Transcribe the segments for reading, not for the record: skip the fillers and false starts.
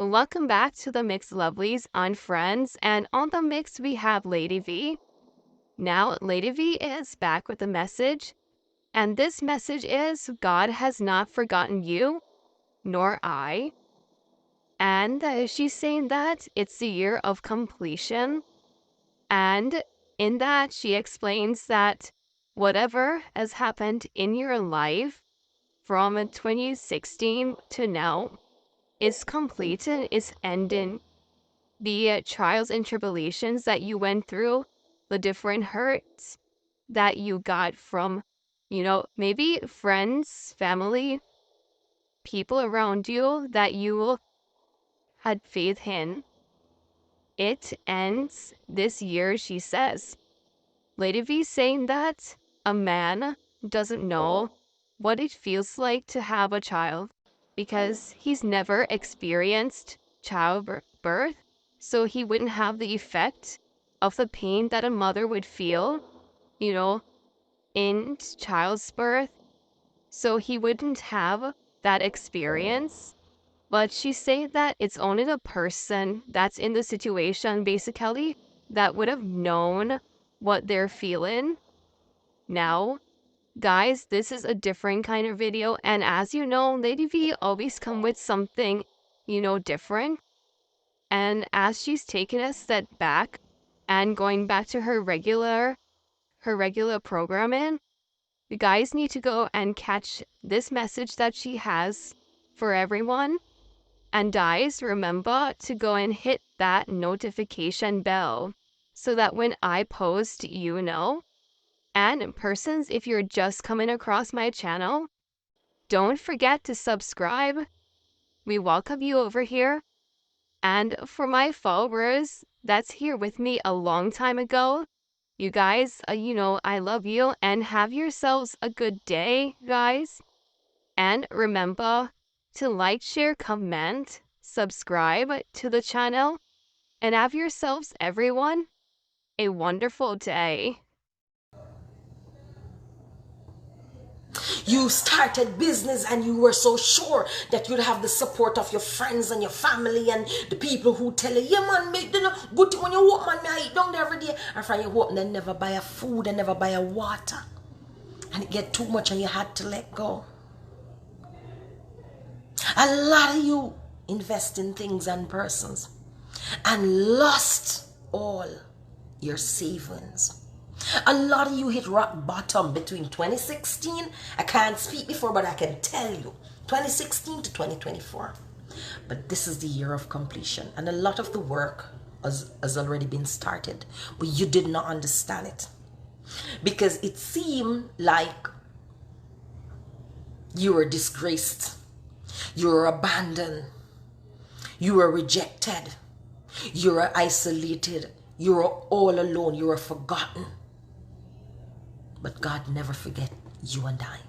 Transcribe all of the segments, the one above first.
Welcome back to the Mix Lovelies on Friends, and on the mix we have Lady V. Now, Lady V is back with a message, and this message is God has not forgotten you, nor I. And she's saying that it's the year of completion, and in that she explains that whatever has happened in your life from 2016 to now is complete and is ending. The trials and tribulations that you went through, the different hurts that you got from, maybe friends, family, people around you that you had faith in. It ends this year, she says. Lady V saying that a man doesn't know what it feels like to have a child because he's never experienced childbirth, so he wouldn't have the effect of the pain that a mother would feel, you know, in child's birth. So he wouldn't have that experience. But she said that it's only the person that's in the situation, basically, that would have known what they're feeling. Now, guys, this is a different kind of video, and as you know, Lady V always come with something, different. And as she's taken a step back and going back to her regular programming, you guys need to go and catch this message that she has for everyone. And guys, remember to go and hit that notification bell so that when I post, you know. And persons, if you're just coming across my channel, don't forget to subscribe. We welcome you over here. And for my followers that's here with me a long time ago, you guys, I love you and have yourselves a good day, guys. And remember to like, share, comment, subscribe to the channel, and have yourselves, everyone, a wonderful day. You started business and you were so sure that you'd have the support of your friends and your family and the people who tell you, yeah man, make the good thing when you walk, man, I eat down there every day. And from you walk, they never buy a food, they never buy a water. And it get too much and you had to let go. A lot of you invest in things and persons and lost all your savings. A lot of you hit rock bottom between 2016, I can't speak before, but I can tell you, 2016 to 2024. But this is the year of completion, and a lot of the work has already been started, but you did not understand it. Because it seemed like you were disgraced, you were abandoned, you were rejected, you were isolated, you were all alone, you were forgotten. But God never forget you and I.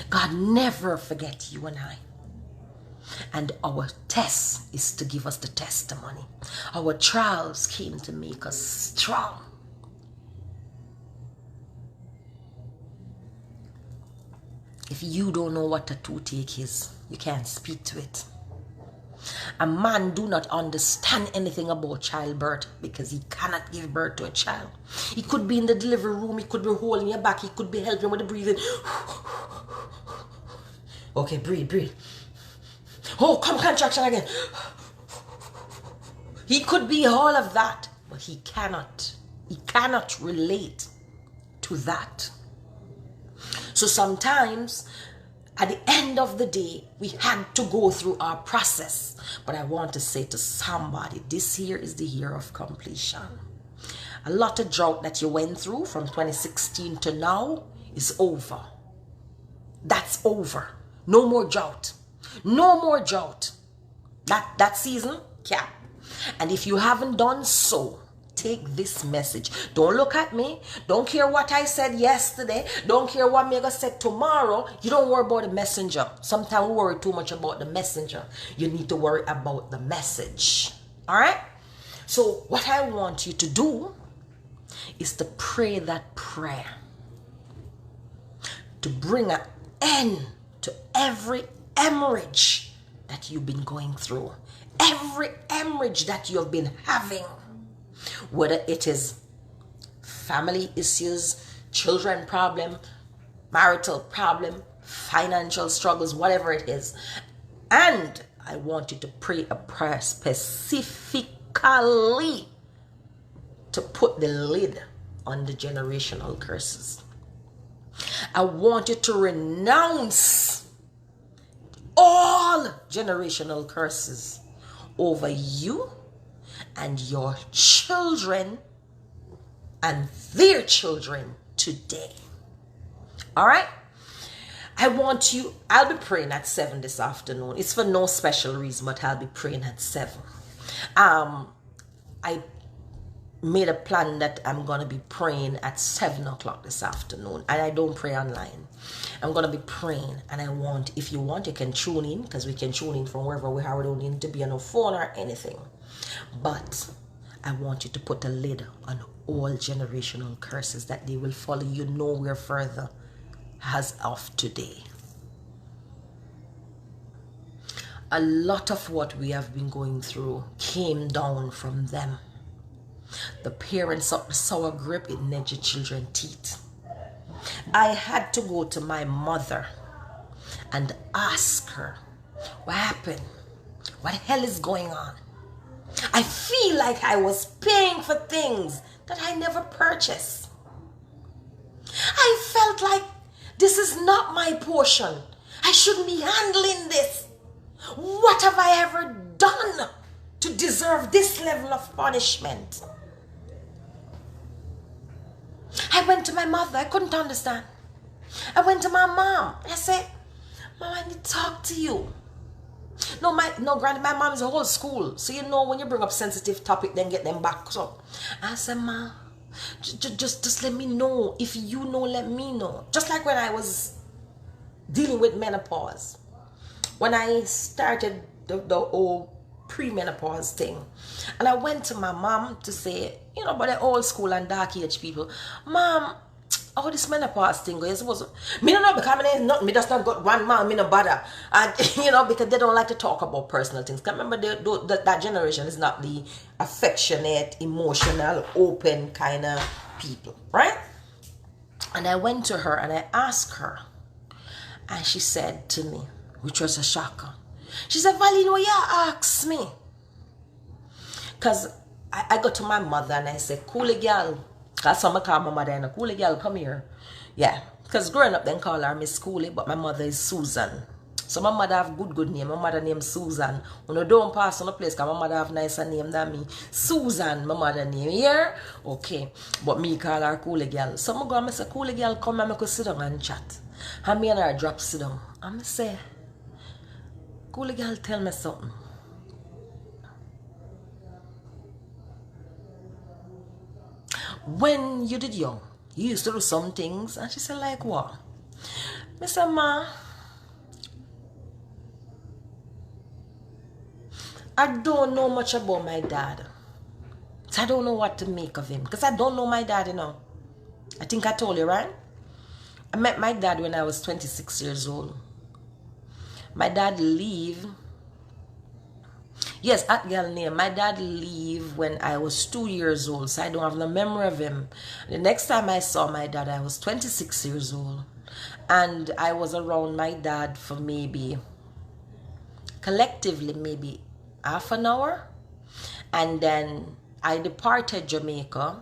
God never forget you and I. And our test is to give us the testimony. Our trials came to make us strong. If you don't know what a toothache is, you can't speak to it. A man do not understand anything about childbirth because he cannot give birth to a child. He could be in the delivery room, he could be holding your back, he could be helping with the breathing. Okay, breathe. Oh, come, contraction again. He could be all of that, but he cannot relate to that. So sometimes at the end of the day, we had to go through our process. But I want to say to somebody, this year is the year of completion. A lot of drought that you went through from 2016 to now is over. That's over. No more drought. No more drought. That season, yeah. And if you haven't done so, take this message. Don't look at me. Don't care what I said yesterday. Don't care what Mega said tomorrow. You don't worry about the messenger. Sometimes we worry too much about the messenger. You need to worry about the message. All right? So what I want you to do is to pray that prayer. To bring an end to every hemorrhage that you've been going through, every hemorrhage that you've been having, whether it is family issues, children problem, marital problem, financial struggles, whatever it is. And I want you to pray a prayer specifically to put the lid on the generational curses. I want you to renounce all generational curses over you and your children and their children today. All right? I'll be praying at 7 this afternoon. It's for no special reason, but I'll be praying at 7. I made a plan that I'm going to be praying at 7 o'clock this afternoon, and I don't pray online. I'm going to be praying, and if you want, you can tune in, because we can tune in from wherever we are. We don't need to be on a phone or anything. But I want you to put a lid on all generational curses, that they will follow you nowhere further as of today. A lot of what we have been going through came down from them. The parents of the sour grape in your children's teeth. I had to go to my mother and ask her, what happened? What the hell is going on? I feel like I was paying for things that I never purchased. I felt like this is not my portion. I shouldn't be handling this. What have I ever done to deserve this level of punishment? I went to my mother. I couldn't understand. I went to my mom. I said, Mom, I need to talk to you. No, granted, my mom is a whole school. So you know when you bring up sensitive topic, then get them back. So I said, Ma, just let me know. If you know, let me know. Just like when I was dealing with menopause. When I started the whole pre-menopause thing. And I went to my mom to say, but the old school and dark age people, Mom, how this menopause thing goes? Me don't know, because I mean, me just not got one man, me no bother. And, because they don't like to talk about personal things. Because remember, that generation is not the affectionate, emotional, open kind of people, right? And I went to her and I asked her. And she said to me, which was a shocker. She said, Valino, why you ask me? Because I go to my mother and I said, Coolie girl. Because some call my mother and a Coolie girl, come here. Yeah. Because growing up, then call her Miss Coolie, but my mother is Susan. So my mother have good name. My mother name Susan. When you don't pass on a place, because my mother have nicer name than me. Susan, my mother name. Yeah? Okay. But me call her Coolie girl. So I go and say, Coolie girl, come and I could sit down and chat. And me and her drop sit down. And I say, Coolie girl, tell me something. When you did young, you used to do some things. And she said, like what? I said, Ma, I don't know much about my dad. So I don't know what to make of him. Because I don't know my dad, I think I told you, right? I met my dad when I was 26 years old. My dad leave. Yes, at girl name. My dad leave when I was 2 years old. So I don't have no memory of him. The next time I saw my dad, I was 26 years old. And I was around my dad for collectively, maybe half an hour. And then I departed Jamaica.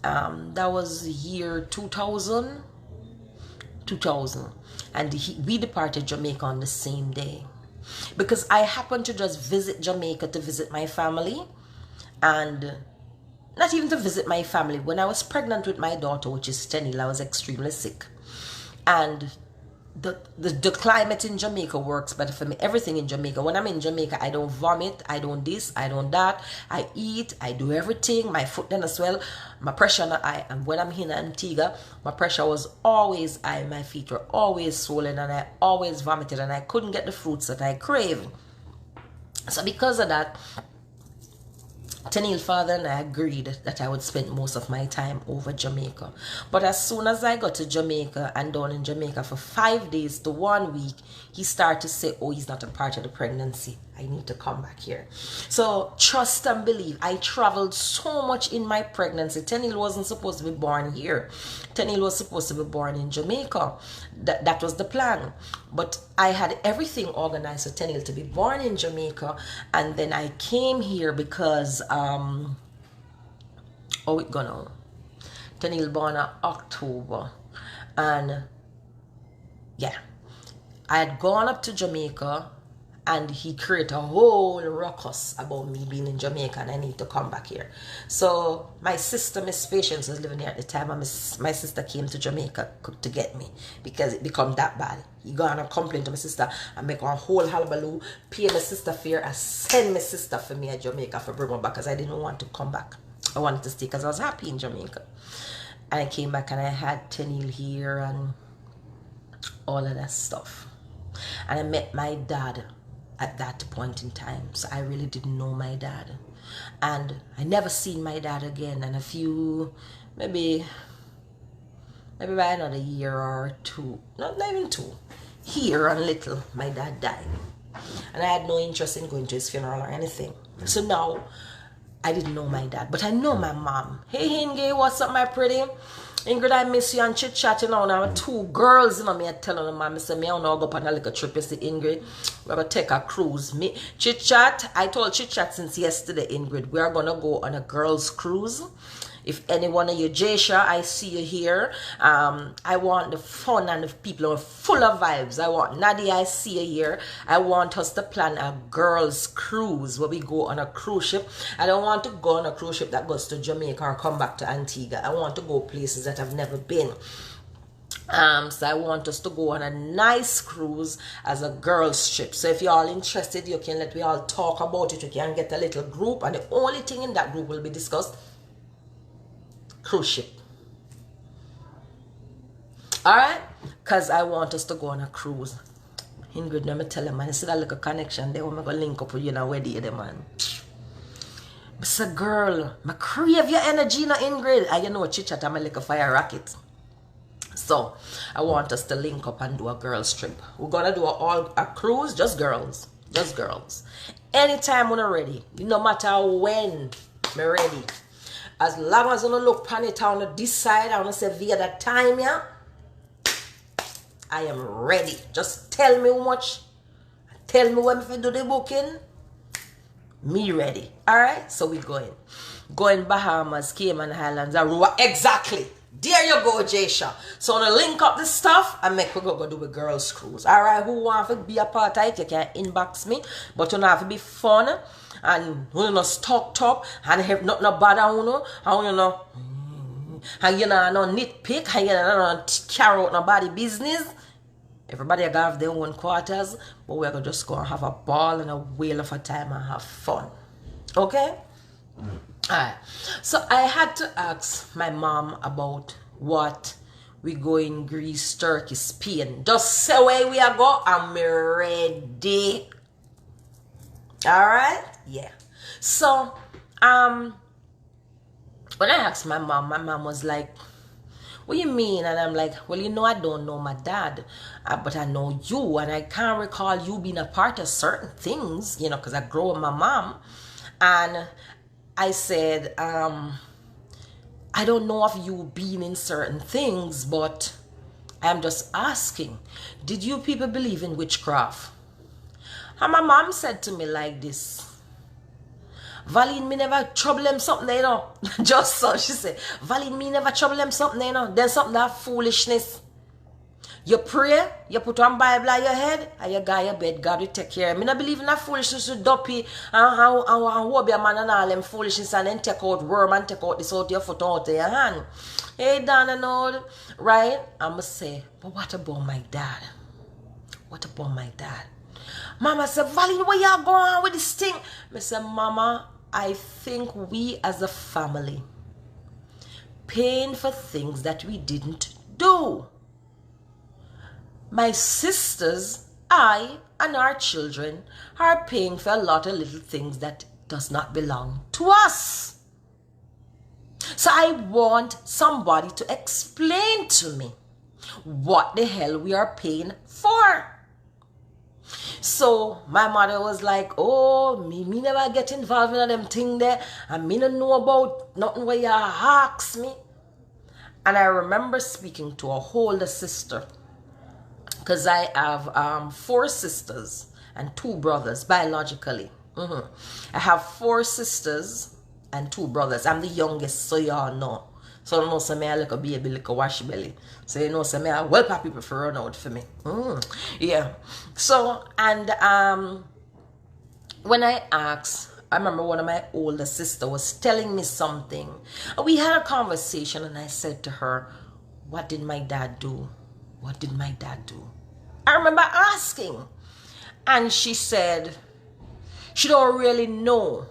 That was year 2000. And we departed Jamaica on the same day. Because I happened to just visit Jamaica to visit my family. And not even to visit my family. When I was pregnant with my daughter, which is Tenil, I was extremely sick. And the climate in Jamaica works better for me. Everything in Jamaica. When I'm in Jamaica, I don't vomit. I don't this. I don't that. I eat. I do everything. My foot then as well. My pressure not high. And when I'm here in Antigua, my pressure was always high. My feet were always swollen. And I always vomited. And I couldn't get the fruits that I crave. So because of that, Tenille father and I agreed that I would spend most of my time over Jamaica. But as soon as I got to Jamaica and down in Jamaica for 5 days to 1 week, he started to say, oh, he's not a part of the pregnancy. I need to come back here. So trust and believe. I traveled so much in my pregnancy. Tenille wasn't supposed to be born here. Tenille was supposed to be born in Jamaica. That was the plan. But I had everything organized for Tenille to be born in Jamaica. And then I came here because Tenille born in October, and yeah, I had gone up to Jamaica, and he created a whole ruckus about me being in Jamaica and I need to come back here. So my sister, Miss Patience, was living here at the time, and my sister came to Jamaica to get me because it become that bad. He gone and complain to my sister and make a whole hullabaloo, pay my sister fare, and send my sister for me at Jamaica for bring her back because I didn't want to come back. I wanted to stay because I was happy in Jamaica. And I came back and I had Tenille here and all of that stuff. And I met my dad at that point in time. So I really didn't know my dad. And I never seen my dad again. And a few, maybe by another year or two, not even 2, year and little, my dad died. And I had no interest in going to his funeral or anything. So now, I didn't know my dad, but I know my mom. Hey, Ingrid, what's up, my pretty? Ingrid, I miss you and chit-chat, you know. Now, 2 girls, you know, me I telling them, mom, I say, me I want to go up on a little trip, you see, Ingrid. We're going to take a cruise. Me, chit-chat, I told chit-chat since yesterday, Ingrid, we are going to go on a girls' cruise. If any one of you, Jasha, I see you here. I want the fun and the people who are full of vibes. I want Nadia, I see you here. I want us to plan a girls' cruise where we go on a cruise ship. I don't want to go on a cruise ship that goes to Jamaica or come back to Antigua. I want to go places that I've never been. So I want us to go on a nice cruise as a girls trip. So if you're all interested, you can let we all talk about it. You can get a little group, and the only thing in that group will be discussed cruise ship. Alright? Because I want us to go on a cruise. Ingrid, let me tell you, man, you see that little connection there when I go link up with you now, where do you, man? I say, girl, I crave your energy now, Ingrid. And you know, chit-chat, I'm like a fire rocket. So, I want us to link up and do a girls trip. We're going to do a cruise, just girls. Just girls. Anytime when I'm ready. No matter when I'm ready. As long as I don't look pan it on this side, I want to say via that time, yeah, I am ready. Just tell me how much. Tell me when I do the booking. Me ready. Alright? So we going. Going Bahamas, Cayman Islands, Aruba. Exactly. There you go, Jasha. So to link up the stuff and make we go do a girls cruise. Alright, who want to be a part of it, you can inbox me. But you know have to be fun. And you know talk and have nothing bad on you know, and you know, and you know no nitpick, and you know no carry out nobody business. Everybody gonna have their own quarters, but we're gonna just go and have a ball and a whale of a time and have fun. Okay? Alright. So I had to ask my mom about what we go in Greece, Turkey, Spain. Just say where we are go, I'm ready. Alright? Yeah. So, when I asked my mom was like, what do you mean? And I'm like, well, you know, I don't know my dad, but I know you, and I can't recall you being a part of certain things, you know, because I grew with my mom. And I said, I don't know of you being in certain things, but I'm just asking, did you people believe in witchcraft? And my mom said to me like this, Valine, me never trouble them something, you know. Just so she said, Valine, me never trouble them something, you know. Then something that foolishness. You pray, you put on Bible on your head, and you go to your bed, God will take care of me. I believe in that foolishness with dopey and how be a man and all them foolishness and then take out worm and take out this out your foot out of your hand. Hey, Dan and all, right? I must say, but what about my dad? What about my dad? Mama said, Valine, where y'all going on with this thing? I said, Mama, I think we as a family paying for things that we didn't do. My sisters, I, and our children are paying for a lot of little things that does not belong to us. So I want somebody to explain to me what the hell we are paying for. So my mother was like, oh, me never get involved in them thing there, and me don't know about nothing where you ask me. And I remember speaking to a older sister, because I have 4 sisters and 2 brothers biologically. I have 4 sisters and 2 brothers. I'm the youngest, so y'all know. So you know, so me I like a baby, like a wash belly. So you know, so me I well, people prefer run out for me. Yeah. So and when I asked, I remember one of my older sister was telling me something. We had a conversation, and I said to her, "What did my dad do? What did my dad do?" I remember asking, and she said she don't really know.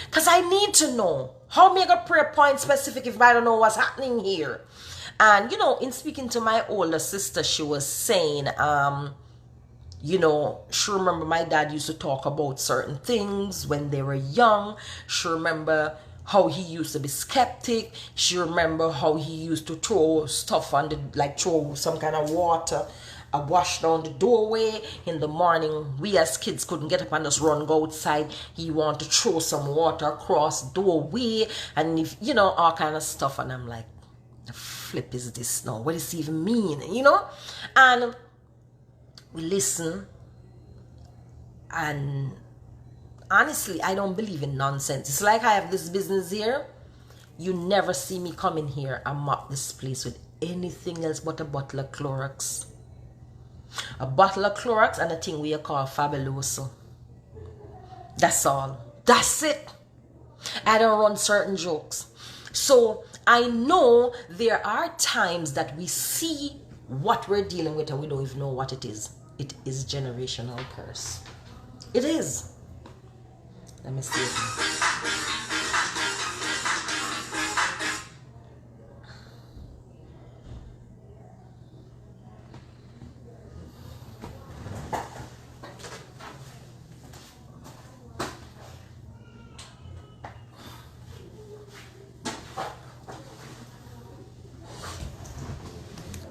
Because I need to know. How me a prayer point specific if I don't know what's happening here? And, you know, in speaking to my older sister, she was saying, you know, she remember my dad used to talk about certain things when they were young. She remember how he used to be skeptic. She remember how he used to throw stuff on the, like throw some kind of water, wash down the doorway in the morning. We as kids couldn't get up and just run go outside. He wanted to throw some water across the doorway, and if you know, all kind of stuff. And I'm like, the flip is this now? What does this even mean? You know? And we listen, and honestly, I don't believe in nonsense. It's like I have this business here. You never see me come in here and mop this place with anything else but a bottle of Clorox. A bottle of Clorox and a thing we call Fabuloso. That's all. That's it. I don't run certain jokes. So I know there are times that we see what we're dealing with and we don't even know what it is. It is generational curse. It is. Let me see it.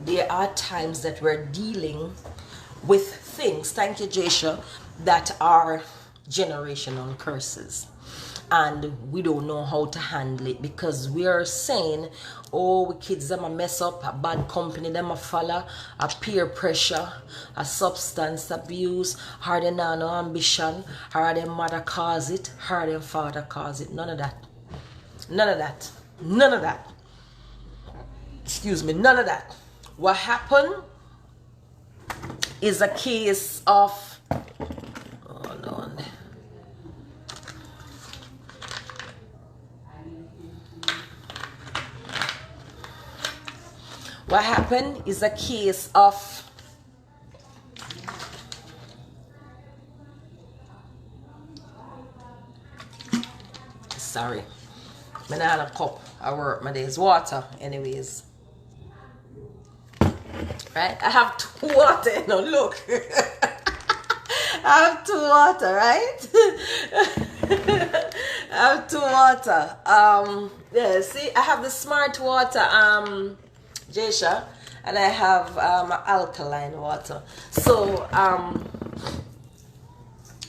There are times that we're dealing with things, thank you, Jasha, that are generational curses. And we don't know how to handle it because we are saying, oh, we kids them a mess up, a bad company them a follow, a peer pressure, a substance abuse, or they not no ambition, or their mother cause it, or their father cause it. None of that. None of that. None of that. Excuse me, none of that. What happened is a case of, hold on. What happened is a case of sorry, I had a cup. I work my days water anyways. Right? I have 2 water, you know, look. I have 2 water, right? I have 2 water. Yeah, see, I have the smart water, Jasha, and I have alkaline water. So,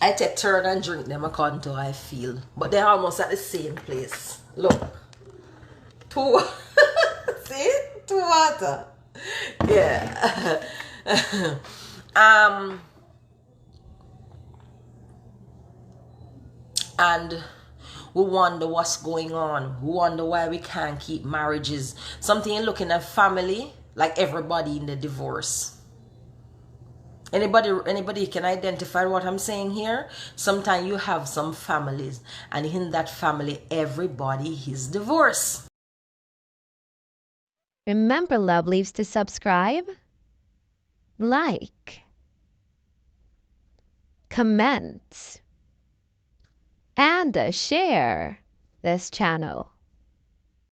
I take turn and drink them according to how I feel. But they're almost at the same place. Look. 2 see? 2 water. Yeah. And we wonder what's going on. We wonder why we can't keep marriages. Something looking at family, like everybody in the divorce. Anybody can identify what I'm saying here? Sometimes you have some families, and in that family, everybody is divorced. Remember, lovelies, to subscribe, like, comment, and share this channel.